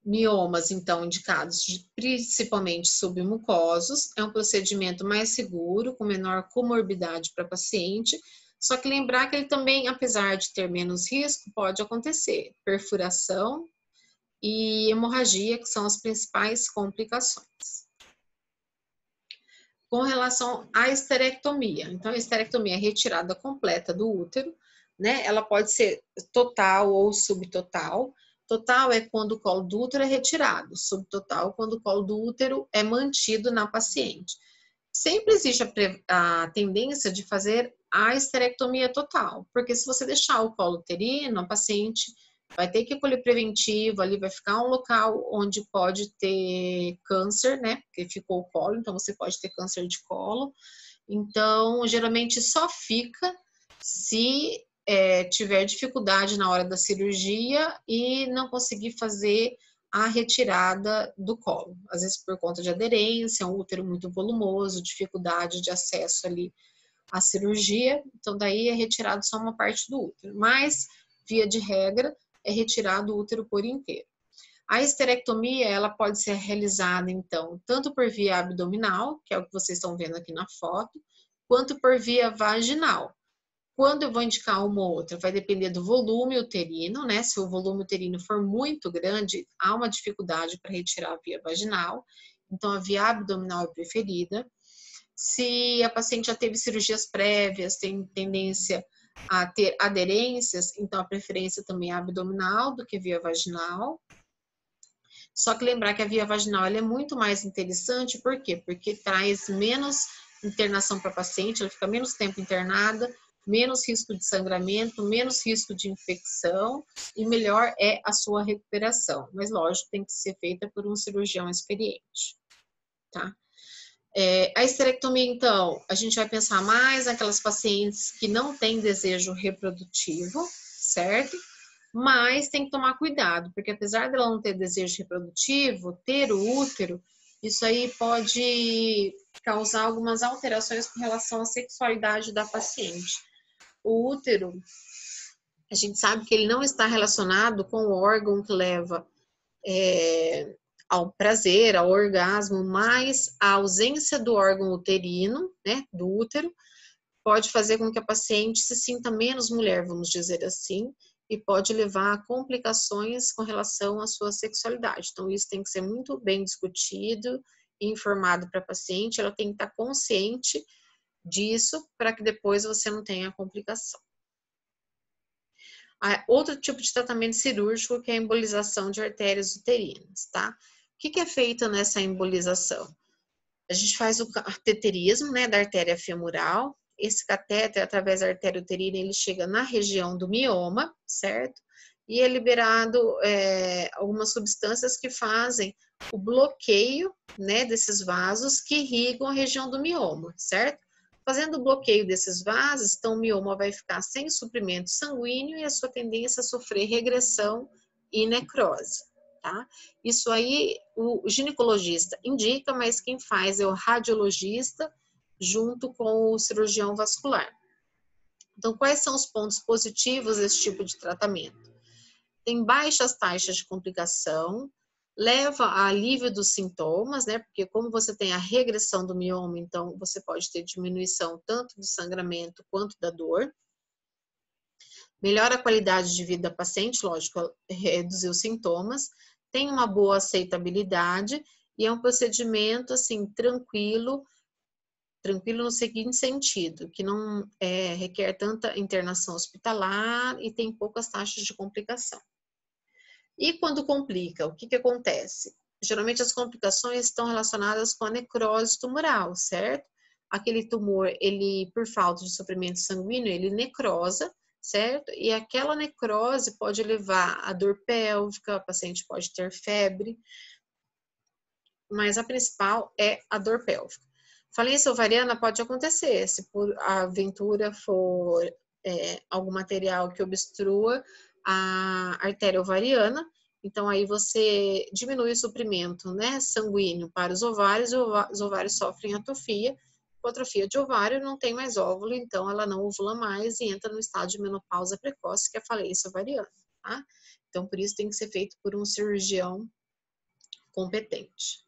Miomas, então, indicados principalmente submucosos, é um procedimento mais seguro, com menor comorbidade para a paciente, só que lembrar que ele também, apesar de ter menos risco, pode acontecer perfuração e hemorragia, que são as principais complicações. Com relação à esterectomia, então a esterectomia é retirada completa do útero, né? Ela pode ser total ou subtotal. Total é quando o colo do útero é retirado, subtotal quando o colo do útero é mantido na paciente. Sempre existe a tendência de fazer a esterectomia total, porque se você deixar o colo uterino, a paciente vai ter que colher preventivo, ali vai ficar um local onde pode ter câncer, né? Porque ficou o colo, então você pode ter câncer de colo. Então, geralmente só fica se tiver dificuldade na hora da cirurgia e não conseguir fazer a retirada do colo. Às vezes por conta de aderência, um útero muito volumoso, dificuldade de acesso ali à cirurgia. Então, daí é retirado só uma parte do útero. Mas, via de regra, é retirado o útero por inteiro. A esterectomia, ela pode ser realizada, então, tanto por via abdominal, que é o que vocês estão vendo aqui na foto, quanto por via vaginal. Quando eu vou indicar uma ou outra, vai depender do volume uterino, né? Se o volume uterino for muito grande, há uma dificuldade para retirar a via vaginal, então a via abdominal é preferida. Se a paciente já teve cirurgias prévias, tem tendência a ter aderências, então a preferência também é abdominal do que via vaginal. Só que lembrar que a via vaginal ela é muito mais interessante, por quê? Porque traz menos internação para a paciente, ela fica menos tempo internada, menos risco de sangramento, menos risco de infecção e melhor é a sua recuperação. Mas lógico, tem que ser feita por um cirurgião experiente, tá? A esterectomia, então, a gente vai pensar mais naquelas pacientes que não têm desejo reprodutivo, certo? Mas tem que tomar cuidado, porque apesar dela não ter desejo reprodutivo, ter o útero, isso aí pode causar algumas alterações com relação à sexualidade da paciente. O útero, a gente sabe que ele não está relacionado com o órgão que leva ao prazer, ao orgasmo, mas a ausência do órgão uterino, né, do útero, pode fazer com que a paciente se sinta menos mulher, vamos dizer assim, e pode levar a complicações com relação à sua sexualidade. Então, isso tem que ser muito bem discutido e informado para a paciente, ela tem que estar consciente disso para que depois você não tenha complicação. Outro tipo de tratamento cirúrgico que é a embolização de artérias uterinas, tá? O que é feito nessa embolização? A gente faz o cateterismo, né, da artéria femoral. Esse catéter, através da artéria uterina, ele chega na região do mioma, certo? E é liberado algumas substâncias que fazem o bloqueio, né, desses vasos que irrigam a região do mioma, certo? Fazendo o bloqueio desses vasos, então o mioma vai ficar sem suprimento sanguíneo e a sua tendência a sofrer regressão e necrose. Tá? Isso aí o ginecologista indica, mas quem faz é o radiologista junto com o cirurgião vascular. Então, quais são os pontos positivos desse tipo de tratamento? Tem baixas taxas de complicação, leva a alívio dos sintomas, né? Porque como você tem a regressão do mioma, então você pode ter diminuição tanto do sangramento quanto da dor. Melhora a qualidade de vida da paciente, lógico, reduzir os sintomas, tem uma boa aceitabilidade e é um procedimento, assim, tranquilo no seguinte sentido, que não requer tanta internação hospitalar e tem poucas taxas de complicação. E quando complica, o que acontece? Geralmente as complicações estão relacionadas com a necrose tumoral, certo? Aquele tumor, ele, por falta de suprimento sanguíneo, ele necrosa, certo? E aquela necrose pode levar a dor pélvica, a paciente pode ter febre, mas a principal é a dor pélvica. Falência ovariana pode acontecer, se por aventura for algum material que obstrua a artéria ovariana, então aí você diminui o suprimento, né, sanguíneo para os ovários, e os ovários sofrem atrofia. Com atrofia de ovário não tem mais óvulo, então ela não ovula mais e entra no estado de menopausa precoce, que é a falência ovariana, tá? Então por isso tem que ser feito por um cirurgião competente.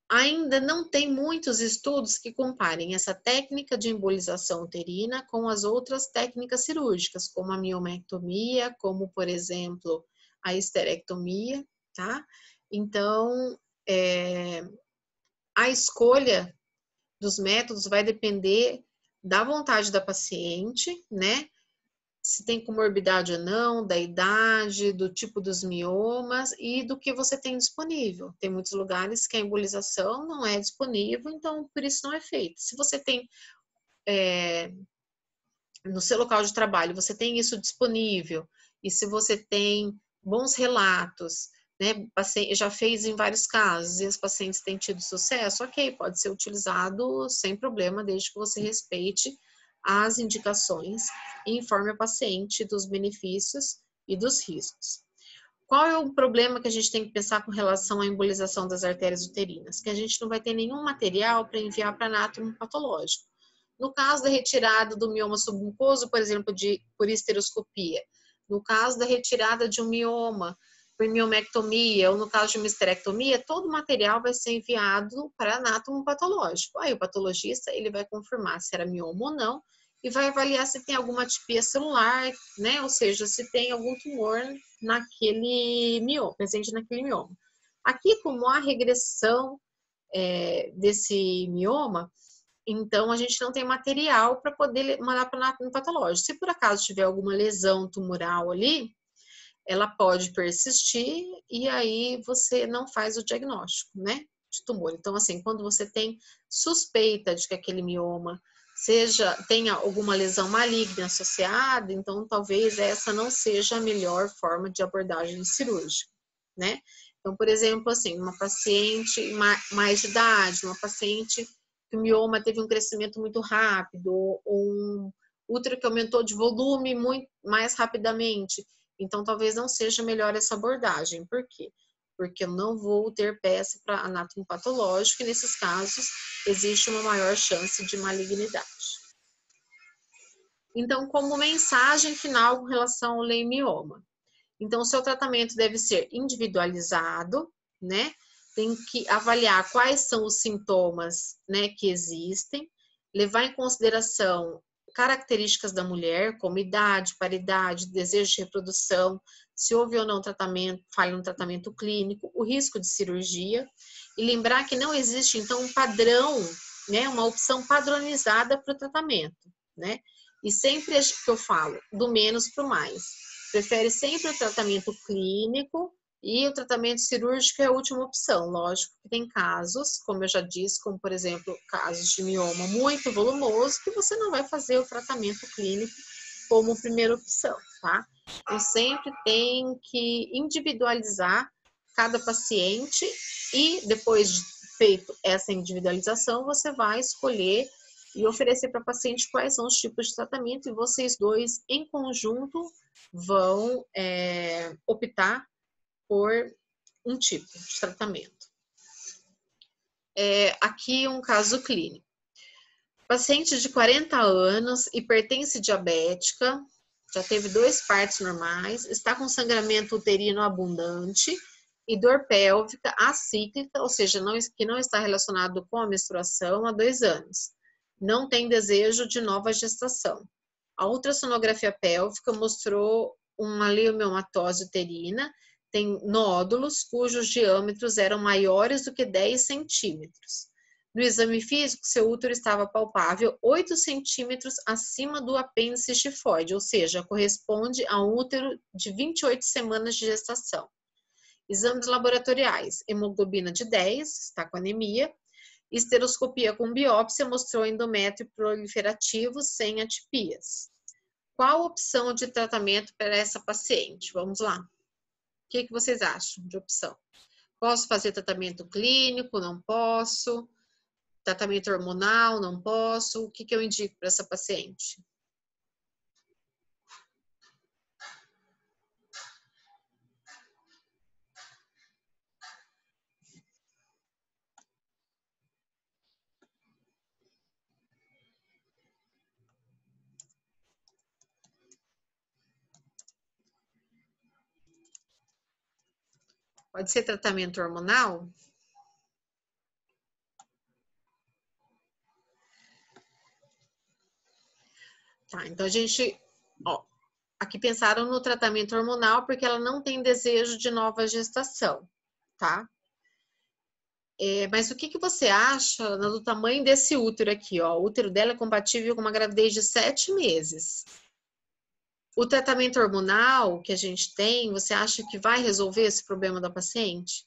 Ainda não tem muitos estudos que comparem essa técnica de embolização uterina com as outras técnicas cirúrgicas, como a miomectomia, como, por exemplo, a histerectomia, tá? Então, a escolha dos métodos vai depender da vontade da paciente, né? Se tem comorbidade ou não, da idade, do tipo dos miomas e do que você tem disponível. Tem muitos lugares que a embolização não é disponível, então por isso não é feito. Se você tem no seu local de trabalho, você tem isso disponível, e se você tem bons relatos, né, já fez em vários casos e os pacientes têm tido sucesso, ok, pode ser utilizado sem problema, desde que você respeite as indicações e informe a paciente dos benefícios e dos riscos. Qual é o problema que a gente tem que pensar com relação à embolização das artérias uterinas? Que a gente não vai ter nenhum material para enviar para anátomo patológico. No caso da retirada do mioma submucoso, por exemplo, por histeroscopia, no caso da retirada de um mioma por miomectomia ou no caso de uma histerectomia, todo o material vai ser enviado para anátomo patológico. Aí o patologista ele vai confirmar se era mioma ou não e vai avaliar se tem alguma atipia celular, né? Ou seja, se tem algum tumor naquele mioma, presente naquele mioma. Aqui, como há regressão desse mioma, então a gente não tem material para poder mandar para o anátomo patológico. Se por acaso tiver alguma lesão tumoral ali, ela pode persistir e aí você não faz o diagnóstico, né, de tumor. Então, assim, quando você tem suspeita de que aquele mioma tenha alguma lesão maligna associada, então talvez essa não seja a melhor forma de abordagem cirúrgica, né? Então, por exemplo, assim, uma paciente mais de idade, uma paciente que o mioma teve um crescimento muito rápido, ou um útero que aumentou de volume muito mais rapidamente, então talvez não seja melhor essa abordagem. Por quê? Porque eu não vou ter peça para anátomo patológico e nesses casos existe uma maior chance de malignidade. Então, como mensagem final com relação ao leiomyoma, então o seu tratamento deve ser individualizado, né? Tem que avaliar quais são os sintomas, né, que existem, levar em consideração características da mulher, como idade, paridade, desejo de reprodução, se houve ou não tratamento, falha no tratamento clínico, o risco de cirurgia, e lembrar que não existe, então, um padrão, né, uma opção padronizada para o tratamento, né? E sempre que eu falo, do menos para o mais. Prefere sempre o tratamento clínico e o tratamento cirúrgico é a última opção. Lógico que tem casos, como eu já disse, como por exemplo, casos de mioma muito volumoso, que você não vai fazer o tratamento clínico como primeira opção, tá? Então sempre tem que individualizar cada paciente e depois de feito essa individualização, você vai escolher e oferecer para a paciente quais são os tipos de tratamento e vocês dois, em conjunto, vão optar por um tipo de tratamento. Aqui um caso clínico. Paciente de 40 anos, hipertensa diabética, já teve 2 partos normais, está com sangramento uterino abundante e dor pélvica acíclica, ou seja, que não está relacionado com a menstruação há 2 anos. Não tem desejo de nova gestação. A ultrassonografia pélvica mostrou uma leiomiomatosi uterina, tem nódulos cujos diâmetros eram maiores do que 10 centímetros. No exame físico, seu útero estava palpável 8 centímetros acima do apêndice tifoide, ou seja, corresponde a um útero de 28 semanas de gestação. Exames laboratoriais, hemoglobina de 10, está com anemia. Esteroscopia com biópsia mostrou endométrio proliferativo sem atipias. Qual a opção de tratamento para essa paciente? Vamos lá. O que vocês acham de opção? Posso fazer tratamento clínico? Não posso? Tratamento hormonal? Não posso? O que eu indico para essa paciente? Pode ser tratamento hormonal? Tá, então a gente, aqui pensaram no tratamento hormonal porque ela não tem desejo de nova gestação, tá? Mas o que você acha do tamanho desse útero aqui, ó? O útero dela é compatível com uma gravidez de 7 meses. O tratamento hormonal que a gente tem, você acha que vai resolver esse problema da paciente?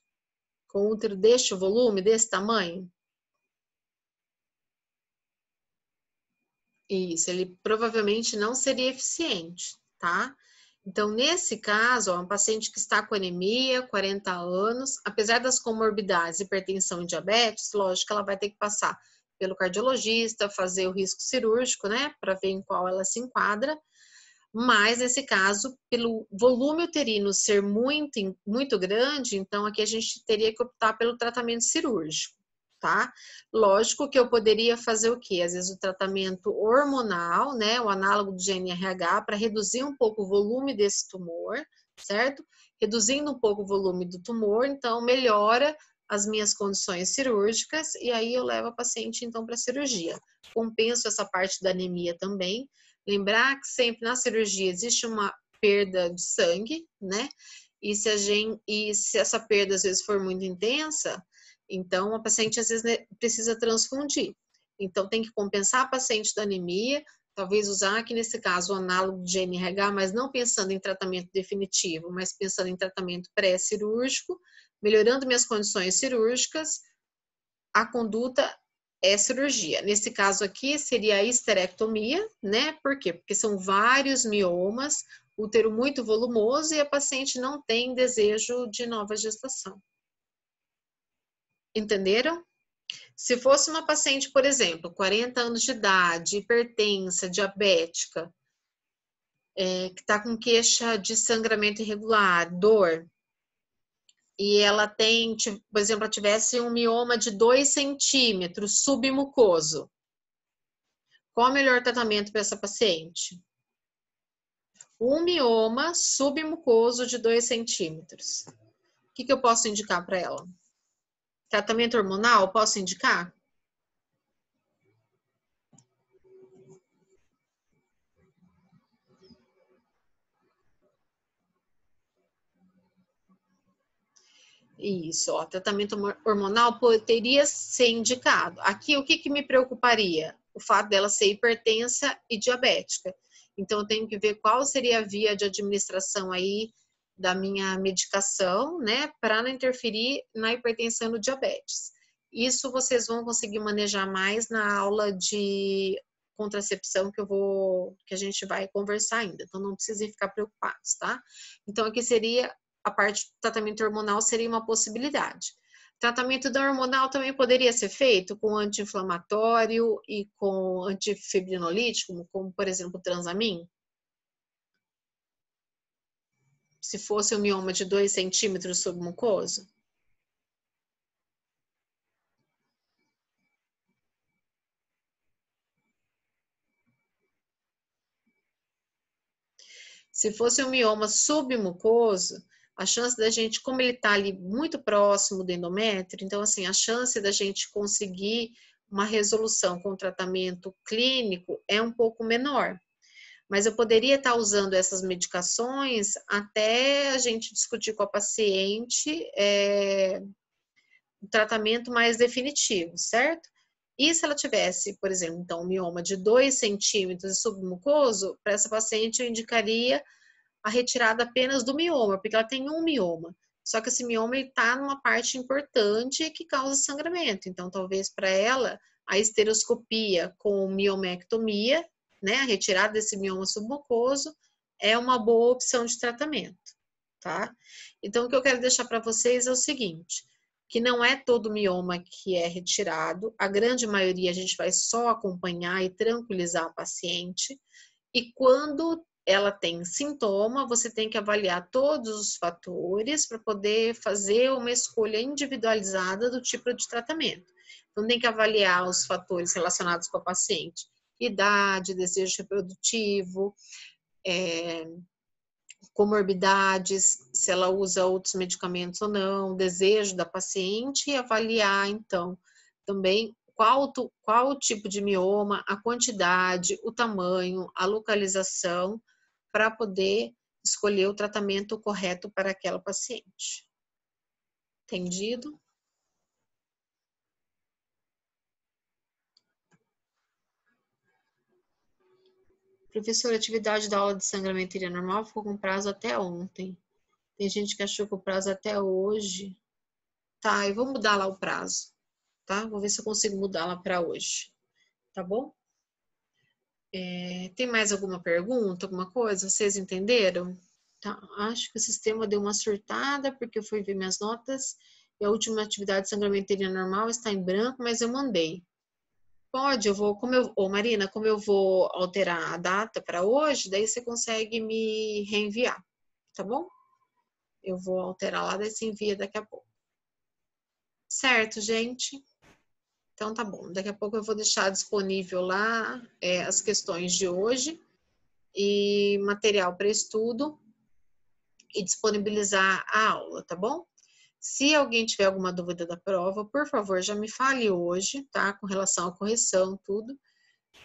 Com o útero deste volume, desse tamanho? Isso, ele provavelmente não seria eficiente, tá? Então, nesse caso, uma paciente que está com anemia, 40 anos, apesar das comorbidades, hipertensão e diabetes, lógico que ela vai ter que passar pelo cardiologista, fazer o risco cirúrgico, né, para ver em qual ela se enquadra. Mas, nesse caso, pelo volume uterino ser muito grande, então aqui a gente teria que optar pelo tratamento cirúrgico. tá? Lógico que eu poderia fazer o quê? Às vezes o tratamento hormonal, né, o análogo do GNRH, para reduzir um pouco o volume desse tumor, certo? Reduzindo um pouco o volume do tumor, então melhora as minhas condições cirúrgicas e aí eu levo a paciente então para cirurgia. Compenso essa parte da anemia também. Lembrar que sempre na cirurgia existe uma perda de sangue, né? E se essa perda às vezes for muito intensa, então a paciente às vezes precisa transfundir. Então tem que compensar a paciente da anemia, talvez usar aqui nesse caso o análogo de GNRH, mas não pensando em tratamento definitivo, mas pensando em tratamento pré-cirúrgico, melhorando minhas condições cirúrgicas, a conduta é cirurgia. Nesse caso aqui seria a histerectomia, né? Por quê? Porque são vários miomas, útero muito volumoso e a paciente não tem desejo de nova gestação. Entenderam? Se fosse uma paciente, por exemplo, 40 anos de idade, hipertensa, diabética, que está com queixa de sangramento irregular, dor, e ela tem, por exemplo, ela tivesse um mioma de 2 centímetros submucoso, qual o melhor tratamento para essa paciente? Um mioma submucoso de 2 centímetros. O que eu posso indicar para ela? Tratamento hormonal, posso indicar? Isso, ó, tratamento hormonal poderia ser indicado. Aqui, o que me preocuparia? O fato dela ser hipertensa e diabética. Então, eu tenho que ver qual seria a via de administração aí da minha medicação, né, para não interferir na hipertensão e no diabetes. Isso vocês vão conseguir manejar mais na aula de contracepção que a gente vai conversar ainda. Então, não precisem ficar preocupados, tá? Então, aqui seria a parte do tratamento hormonal seria uma possibilidade. Tratamento da hormonal também poderia ser feito com anti-inflamatório e com antifibrinolítico, como por exemplo o Transamin. Se fosse um mioma de 2 centímetros submucoso. Se fosse um mioma submucoso, a chance da gente, como ele está ali muito próximo do endométrio, então assim, a chance da gente conseguir uma resolução com tratamento clínico é um pouco menor. Mas eu poderia estar usando essas medicações até a gente discutir com a paciente o tratamento mais definitivo, certo? E se ela tivesse, por exemplo, então, um mioma de 2 centímetros submucoso, para essa paciente eu indicaria a retirada apenas do mioma, porque ela tem um mioma. Só que esse mioma está numa parte importante que causa sangramento. Então, talvez para ela, a esteroscopia com miomectomia, né, a retirada desse mioma submucoso, é uma boa opção de tratamento, tá? Então, o que eu quero deixar para vocês é o seguinte, que não é todo mioma que é retirado, a grande maioria a gente vai só acompanhar e tranquilizar a paciente, e quando ela tem sintoma, você tem que avaliar todos os fatores para poder fazer uma escolha individualizada do tipo de tratamento. Então, tem que avaliar os fatores relacionados com a paciente, idade, desejo reprodutivo, comorbidades, se ela usa outros medicamentos ou não, desejo da paciente e avaliar, então, também qual o tipo de mioma, a quantidade, o tamanho, a localização, para poder escolher o tratamento correto para aquela paciente. Entendido? Professora, a atividade da aula de sangramento normal ficou com prazo até ontem. Tem gente que achou que o prazo até hoje. Tá, eu vou mudar lá o prazo, tá? Vou ver se eu consigo mudar lá para hoje, tá bom? Tem mais alguma pergunta, alguma coisa? Vocês entenderam? Tá, acho que o sistema deu uma surtada, porque eu fui ver minhas notas e a última atividade de sangramento normal está em branco, mas eu mandei. Pode, eu vou, Marina, como eu vou alterar a data para hoje, daí você consegue me reenviar, tá bom? Eu vou alterar lá, daí você envia daqui a pouco. Certo, gente? Então tá bom. Daqui a pouco eu vou deixar disponível lá as questões de hoje e material para estudo e disponibilizar a aula, tá bom? Se alguém tiver alguma dúvida da prova, por favor, já me fale hoje, tá? Com relação à correção, tudo,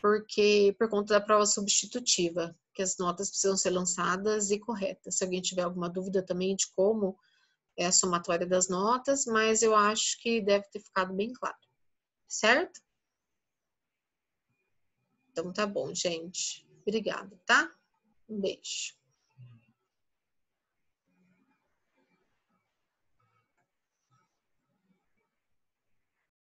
porque por conta da prova substitutiva, que as notas precisam ser lançadas e corretas. Se alguém tiver alguma dúvida também de como é a somatória das notas, mas eu acho que deve ter ficado bem claro, certo? Então tá bom, gente. Obrigada, tá? Um beijo.